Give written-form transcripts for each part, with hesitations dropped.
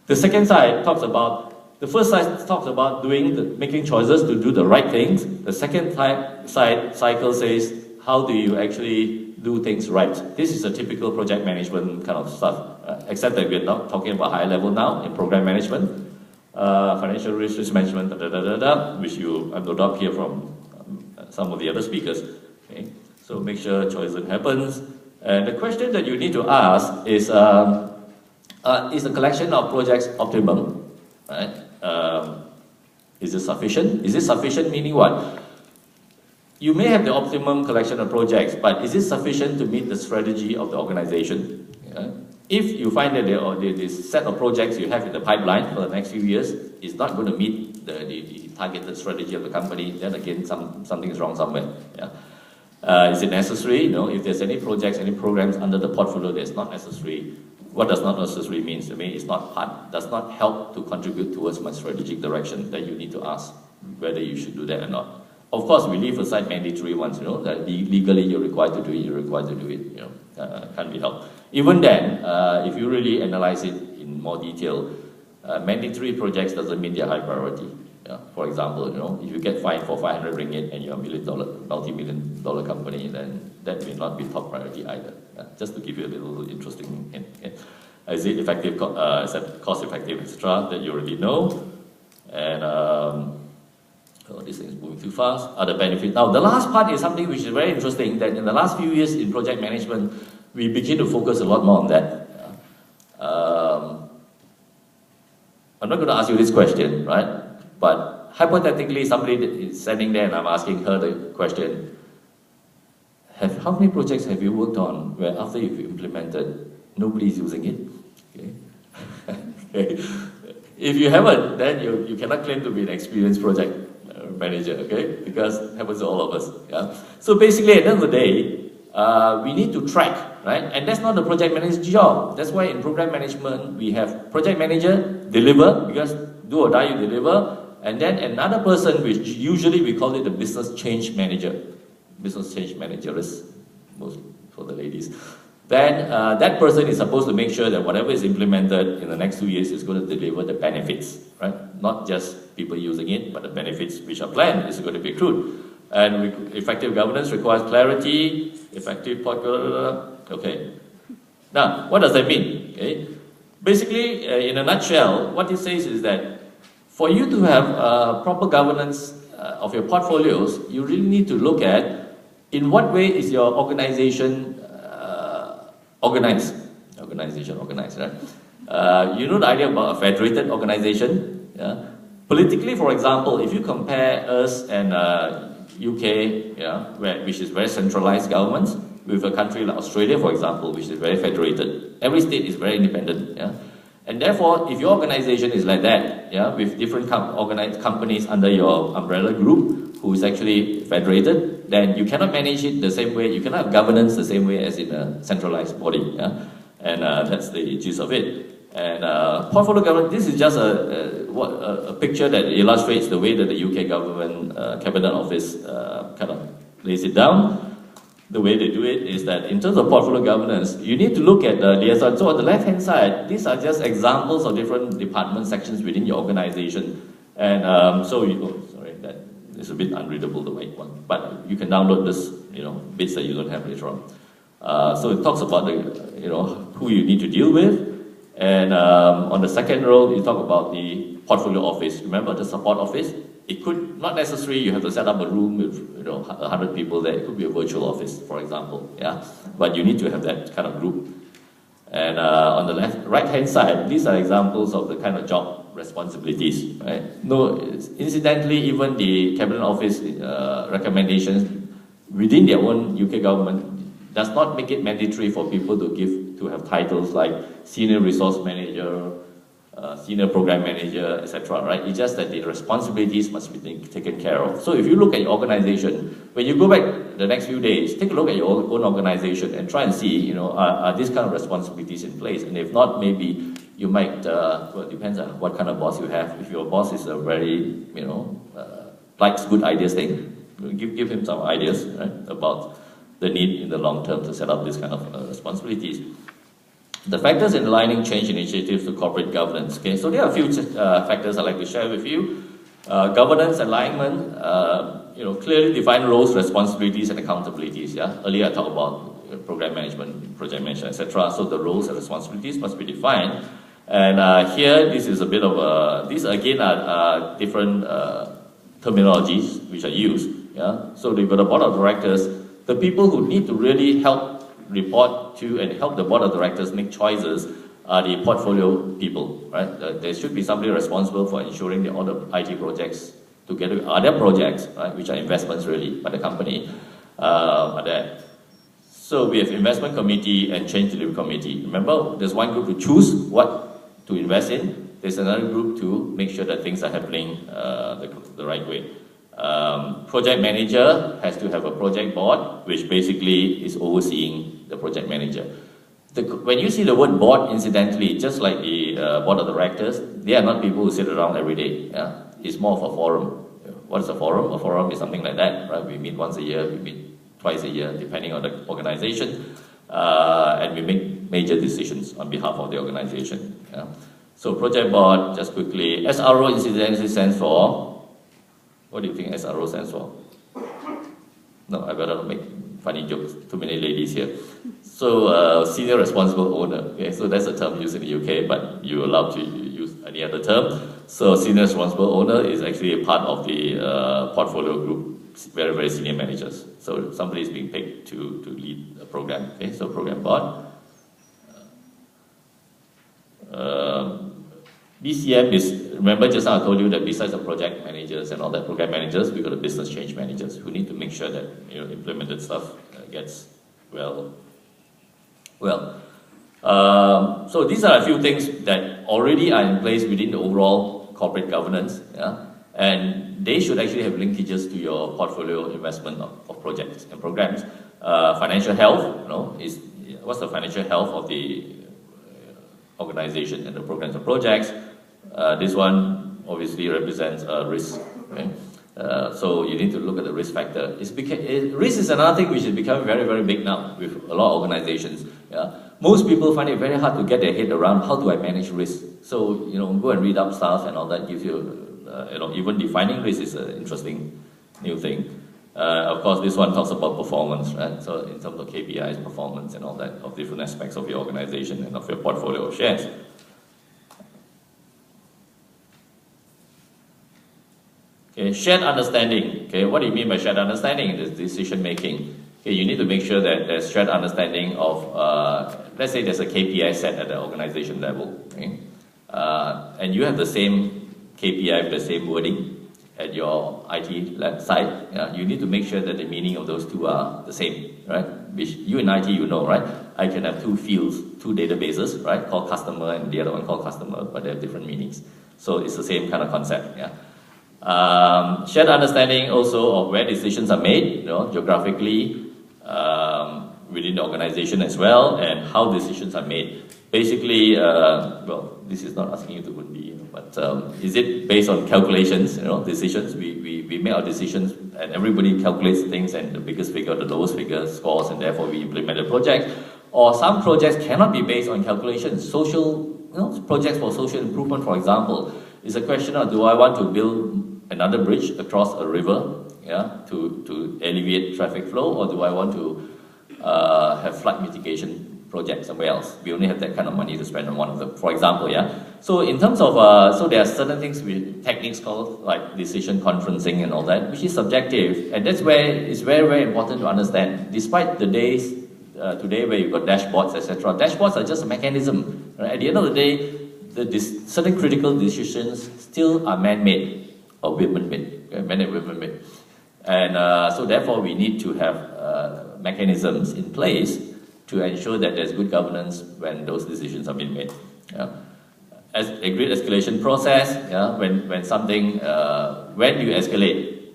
The second side talks about, the first side talks about making choices to do the right things. The second side cycle says, how do you actually do things right? This is a typical project management kind of stuff, except that we're not talking about high level now in program management, financial risk management, which you no doubt hear from some of the other speakers. Okay? So make sure choice happens. And the question that you need to ask is the collection of projects optimum? Right? Is it sufficient? Is it sufficient meaning what? You may have the optimum collection of projects, but is it sufficient to meet the strategy of the organization? Yeah? If you find that this set of projects you have in the pipeline for the next few years is not going to meet the targeted strategy of the company, then again something is wrong somewhere. Yeah? Is it necessary? No. If there's any projects, any programs under the portfolio that's not necessary, what does not necessary means? To me, it's not does not help to contribute towards my strategic direction. Then you need to ask whether you should do that or not. Of course, we leave aside mandatory ones, that legally you're required to do it, you're required to do it, can't be helped. Even then, if you really analyze it in more detail, mandatory projects doesn't mean they're high priority. Yeah? For example, if you get fined for 500 ringgit and you're a multi-million dollar company, then that may not be top priority either. Yeah? Just to give you a little interesting hint. Yeah? Is it effective, is it cost effective, etc., that you already know? And this thing is moving too fast. Other benefits. Now, the last part is something which is very interesting, that in the last few years in project management, we begin to focus a lot more on that. I'm not going to ask you this question, right? But hypothetically, somebody is standing there and I'm asking her the question, how many projects have you worked on where after you've implemented, nobody's using it? Okay. Okay. If you haven't, then you cannot claim to be an experienced project manager, okay? Because it happens to all of us. Yeah? So basically, at the end of the day, we need to track, right? And that's not the project manager's job. That's why in program management, we have project manager, deliver, because do or die, you deliver. And then another person, which usually we call it the business change manager. Business change manager is most for the ladies. Then that person is supposed to make sure that whatever is implemented in the next 2 years is going to deliver the benefits, right? Not just people using it, but the benefits which are planned is going to be accrued. And effective governance requires clarity, effective portfolio. Okay. Now, what does that mean? Okay. Basically, in a nutshell, what it says is that for you to have proper governance of your portfolios, you really need to look at in what way is your organization organized, right? You know the idea about a federated organization. Yeah? Politically, for example, if you compare us and UK, yeah, which is very centralized governments, with a country like Australia, for example, which is very federated, every state is very independent. Yeah? And therefore, if your organization is like that, yeah, with different organized companies under your umbrella group, who is actually federated, then you cannot manage it the same way, you cannot have governance the same way as in a centralized body. Yeah? And that's the gist of it. And portfolio governance, this is just a picture that illustrates the way that the UK government Cabinet Office kind of lays it down. The way they do it is that in terms of portfolio governance, you need to look at the liaison. So on the left-hand side, these are just examples of different department sections within your organization. And sorry, that is a bit unreadable, the white one. But you can download this, bits that you don't have later on. So it talks about who you need to deal with. And on the second row, you talk about the portfolio office. Remember the support office? It could not necessarily you have to set up a room with 100 people there. It could be a virtual office, for example. Yeah, but you need to have that kind of group. And on the right-hand side, these are examples of the kind of job responsibilities. Right? No, incidentally, even the Cabinet Office recommendations within their own UK government does not make it mandatory for people to have titles like senior resource manager, senior program manager, etc. Right? It's just that the responsibilities must be taken care of. So if you look at your organization, when you go back the next few days, take a look at your own organization and try and see, are these kind of responsibilities in place? And if not, maybe you might. Well, it depends on what kind of boss you have. If your boss is a very, likes good ideas thing, give him some ideas, right, about the need in the long term to set up this kind of responsibilities. The factors in aligning change initiatives to corporate governance. Okay, so there are a few factors I'd like to share with you. Governance alignment, clearly defined roles, responsibilities, and accountabilities. Yeah, earlier I talked about program management, project management, etc. So the roles and responsibilities must be defined. And here, this is a bit of these again are different terminologies which are used. Yeah, so the board of directors, the people who need to really help report to and help the board of directors make choices are the portfolio people, right? There should be somebody responsible for ensuring that all the IT projects together with other projects, right, which are investments really by the company, are there. So we have investment committee and change delivery committee. Remember, there's one group to choose what to invest in. There's another group to make sure that things are happening the right way. Project manager has to have a project board, which basically is overseeing the project manager. When you see the word board, incidentally, just like the board of directors, they are not people who sit around every day. Yeah? It's more of a forum. What is a forum? A forum is something like that, right? We meet once a year, we meet twice a year, depending on the organization, and we make major decisions on behalf of the organization. Yeah? So project board, just quickly, SRO incidentally stands for, what do you think SRO stands for? No, I better not make funny jokes, too many ladies here. So senior responsible owner, okay, so that's a term used in the UK, but you're allowed to use any other term. So senior responsible owner is actually a part of the portfolio group, very, very senior managers. So somebody is being picked to lead a program, okay, so program board. BCM is, remember just now I told you that besides the project managers and all that program managers, we've got the business change managers who need to make sure that implemented stuff gets well. So these are a few things that already are in place within the overall corporate governance, yeah? And they should actually have linkages to your portfolio investment of projects and programs. Financial health, is what's the financial health of the organization and the programs and projects. This one obviously represents risk. Okay? So you need to look at the risk factor. Risk is another thing which is becoming very, very big now with a lot of organizations. Yeah? Most people find it very hard to get their head around how do I manage risk. So go and read up stuff and all that gives you, even defining risk is an interesting new thing. Of course, this one talks about performance, right? So in terms of KPIs, performance and all that of different aspects of your organization and of your portfolio of shares. Okay, shared understanding. Okay, what do you mean by shared understanding? It is decision making. Okay, you need to make sure that there's shared understanding of, let's say there's a KPI set at the organization level, okay? And you have the same KPI with the same wording at your IT side. Yeah? You need to make sure that the meaning of those two are the same, right? Which you in IT, right? I can have two fields, two databases, right? Called customer and the other one called customer, but they have different meanings. So it's the same kind of concept, yeah? Shared understanding also of where decisions are made, geographically, within the organization as well, and how decisions are made. Basically, well, this is not asking you to be, but is it based on calculations, decisions? We make our decisions and everybody calculates things and the biggest figure, the lowest figure scores, and therefore we implement a project. Or some projects cannot be based on calculations. Social, projects for social improvement, for example, is a question of do I want to build another bridge across a river, to alleviate traffic flow, or do I want to have flood mitigation project somewhere else? We only have that kind of money to spend on one of them, for example, So in terms of, so there are certain things with techniques called like decision conferencing and all that, which is subjective, and that's where it's very, very important to understand. Despite the days today where you've got dashboards, etc., dashboards are just a mechanism. Right? At the end of the day, certain critical decisions still are man-made or women-made, men and women-made. And so therefore we need to have mechanisms in place to ensure that there's good governance when those decisions are being made. As a grid escalation process, when something, when you escalate,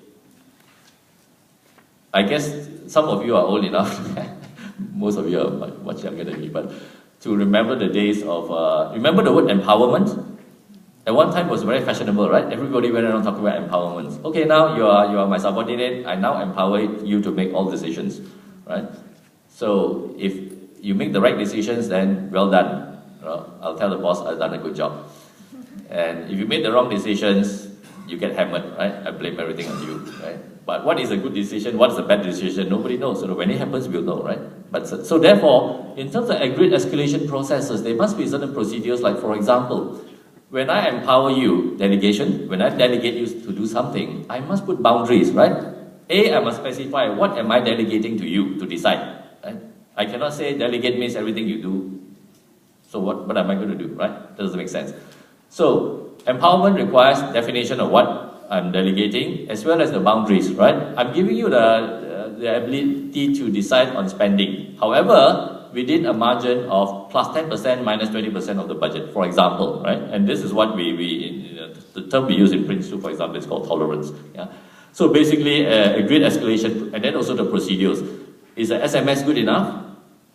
I guess some of you are old enough, most of you are much younger than me, but to remember the days of, remember the word empowerment? At one time it was very fashionable, right? Everybody went around talking about empowerment. Okay, now you are my subordinate, I now empower you to make all decisions, right? So if you make the right decisions, then well done. I'll tell the boss I've done a good job. And if you made the wrong decisions, you get hammered, right? I blame everything on you, right? But what is a good decision? What is a bad decision? Nobody knows. So when it happens, we'll know, right? But so therefore, in terms of agreed escalation processes, there must be certain procedures. Like for example, when I empower you, delegation, when I delegate you to do something, I must put boundaries, right? I must specify what am I delegating to you to decide, right? I cannot say delegate means everything you do. So what am I going to do, right? That doesn't make sense. So empowerment requires definition of what I'm delegating as well as the boundaries, right? I'm giving you the ability to decide on spending. However, within a margin of plus 10% minus 20% of the budget, for example, right? And this is what the term we use in Prince2, for example, is called tolerance. Yeah? So basically, agreed escalation, and then also the procedures. Is an SMS good enough?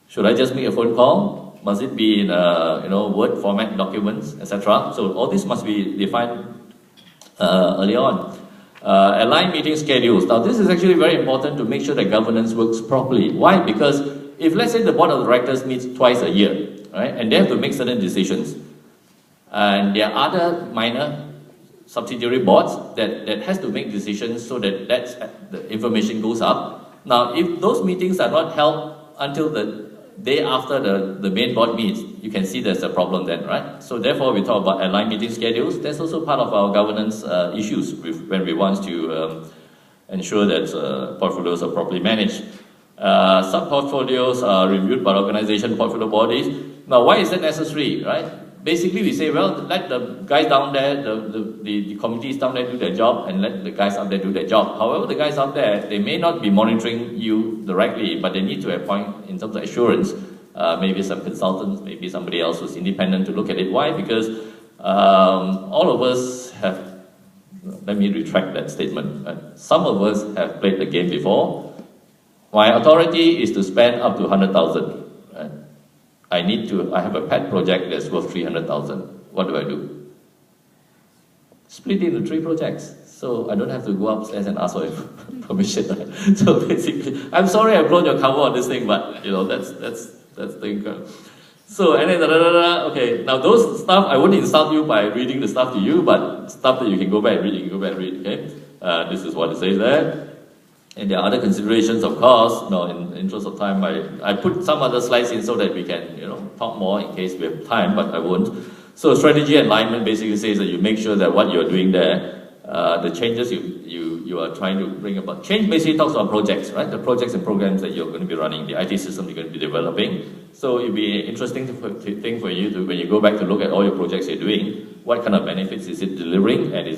Should I just make a phone call? Must it be in Word format documents, etc.? So all this must be defined early on. Align meeting schedules. Now this is actually very important to make sure that governance works properly. Why? Because if let's say the board of directors meets twice a year, right, and they have to make certain decisions, and there are other minor subsidiary boards that has to make decisions so that the information goes up. Now, if those meetings are not held until the day after the main board meets, you can see there's a problem then, right? So therefore, we talk about aligned meeting schedules. That's also part of our governance issues when we want to ensure that portfolios are properly managed. Sub-portfolios are reviewed by organization portfolio bodies. Now, why is that necessary, right? Basically, we say, well, let the guys down there, the committees down there do their job, and let the guys up there do their job. However, the guys up there, they may not be monitoring you directly, but they need to appoint, in terms of assurance, maybe some consultants, maybe somebody else who's independent to look at it. Why? Because all of us have, let me retract that statement. Some of us have played the game before. My authority is to spend up to 100,000. I have a pet project that's worth 300,000. What do? Split it into 3 projects. So I don't have to go upstairs and ask for permission. Right? So basically, I'm sorry I've blown your cover on this thing, but that's the. So and then okay. Now those stuff I won't insult you by reading the stuff to you, but stuff that you can go back and read. You can go back and read. Okay, this is what it says there. And there are other considerations, of course. No, in the interest of time, I put some other slides in so that we can, talk more in case we have time, but I won't. So strategy alignment basically says that you make sure that what you're doing there, the changes you are trying to bring about. Change basically talks about projects, right? The projects and programs that you're going to be running, the IT system you're going to be developing. So it'd be interesting thing for you to, when you go back to look at all your projects you're doing, what kind of benefits is it delivering, and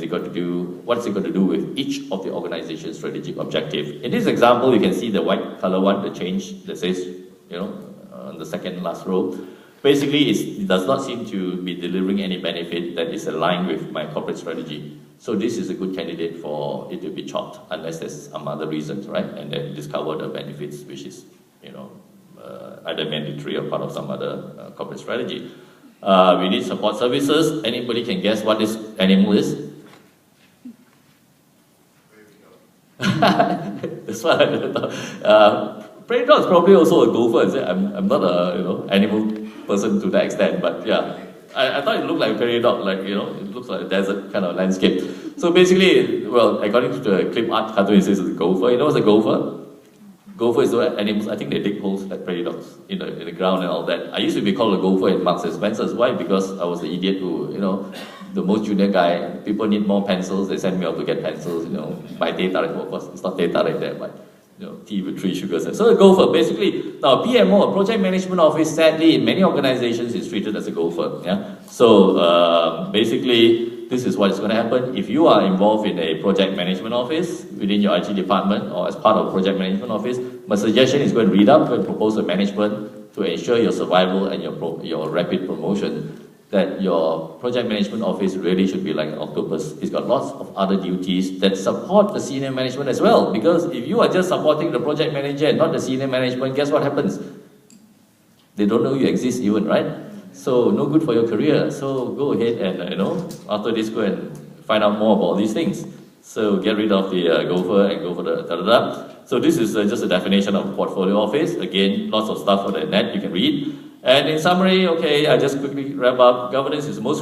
what's it got to do with each of the organization's strategic objective? In this example, you can see the white color one, the change that says, on the second last row. Basically, it does not seem to be delivering any benefit that is aligned with my corporate strategy. So this is a good candidate for it to be chopped, unless there's some other reasons, right? And then discover the benefits, which is, either mandatory or part of some other corporate strategy. We need support services. Anybody can guess what this animal is? That's what I don't know. Prairie dog is probably also a gopher. I'm not a animal person to that extent, but yeah, I thought it looked like a prairie dog, it looks like a desert kind of landscape. So basically, well, according to the clip art cartoon, it says it's a gopher. You know what's a gopher? Gopher is the animals, I think they dig holes like prairie dogs in the ground and all that. I used to be called a gopher in Marks and Spencer's. Why? Because I was the idiot who, the most junior guy. People need more pencils, they send me out to get pencils, by teh tarik, of course, it's not teh tarik there, but tea with 3 sugars. So a gopher, basically, now PMO, a project management office, sadly, in many organizations is treated as a gopher. Yeah? So basically, this is what is going to happen. If you are involved in a project management office within your IT department or as part of a project management office, my suggestion is go and read up and propose to management to ensure your survival and your rapid promotion, that your project management office really should be like an octopus. It's got lots of other duties that support the senior management as well. Because if you are just supporting the project manager and not the senior management, guess what happens? They don't know you exist even, right? So no good for your career. So go ahead and, after this, go and find out more about these things. So get rid of the gopher and go for the da-da-da. So this is just a definition of portfolio office. Again, lots of stuff on the net you can read. And in summary, okay, I just quickly wrap up. Governance is the most